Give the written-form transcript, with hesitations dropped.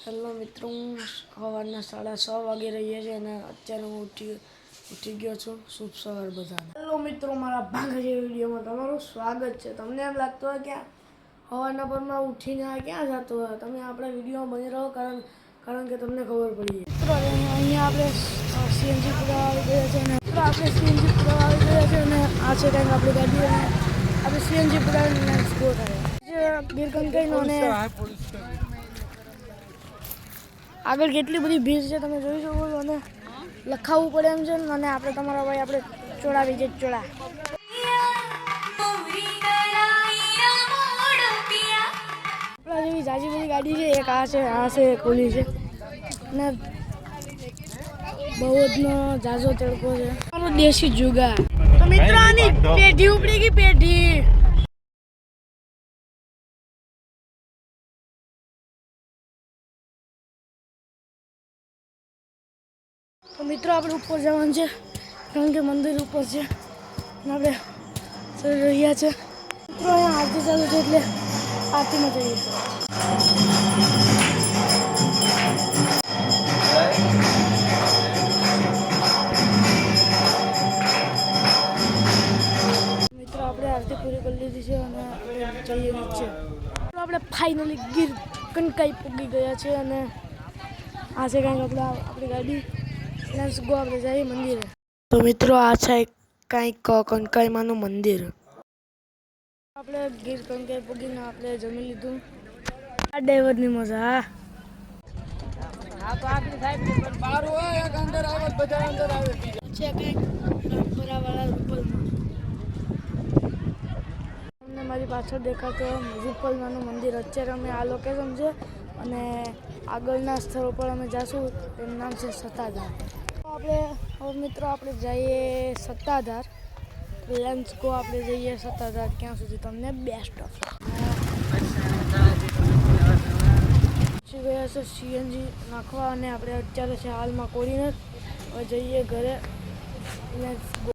Hello મિત્રો, હું સવારના 6:30 વાગી રહ્યા છે અને અત્યારે હું ઉઠી ગયો છું. શુભ સવાર બધાને. હેલો મિત્રો, મારા ભાગા જેવી વિડીયોમાં તમારું સ્વાગત છે. તમને એમ લાગતું હોય કે સવારના પરમાં ઉઠીને ક્યાં જતો હોય, તમે આપણા વિડીયોમાં બની રહો, કારણ કે તમને ખબર પડી જાય. મિત્રો અહીંયા આપણે સીએનજી પુરાવા આવી ગયા છે અને સીએનજી પુરાવા આવી ગયા છે અને આ છે કંઈક આપણી ગાડી અને આપણે સીએનજી પુરાવીને ગો થાય ગીરકંકાઈનો અને આગળ કેટલી બધી ભીડ છે તમે જોઈ શકો છો અને લખાવવું પડે એમ છે અને આપણે તમારા ભાઈ આપણે ચોડાવી છે ચોડા. આપણા જેવી જાજી બધી ગાડી છે, એક આ છે કોલી છે અને બહુ જ ઝાઝો તડકો છે. મારો દેશી જુગા. તો મિત્રો આની પેઢી ઉપડી ગઈ પેઢી. તો મિત્રો આપણે ઉપર જવાનું છે કારણ કે મંદિર ઉપર છે અને આપણે ચડી રહ્યા છે. મિત્રો અહીંયા આરતી ચાલુ છે એટલે આરતીમાં જઈએ. મિત્રો આપણે આરતી પૂરી કરી લીધી છે અને આપણે જઈએ નીચે. આપણે ફાઇનલી ગીરકંકાઈ પૂગી ગયા છે અને આ છે કંઈક આપણી ગાડી. લેટ્સ ગો, આપણે જઈએ મંદિરે. તો મિત્રો આ છે કંઈક કંકાઈમાનું મંદિર. આપણે ગીરકંકાઈ પૂગીને આપણે જમી લીધું. આ ડ્રાઈવરની મજા. હા તો આગળ સાહેબ બહાર હોય એક અંદર આવે બધા અંદર આવે છે કંઈક રામપરાવાળા રૂપલમાં. તમને મારી પાછળ દેખાતો રૂપલમાનું મંદિર. અત્યારે અમે આ લોકેશન છે અને આગળના સ્થળો પર અમે જઈશું. એનું નામ છે સત્તાધાર. હવે મિત્રો આપણે જઈએ સત્તાધાર. લેટ્સ ગો, આપણે જઈએ સત્તાધાર. ક્યાં સુધી તમને બેસ્ટ ઓફ ગયા છે સીએનજી નાખવા અને આપણે અત્યારે છે હાલમાં કોડીને હવે જઈએ ઘરે. Let's go.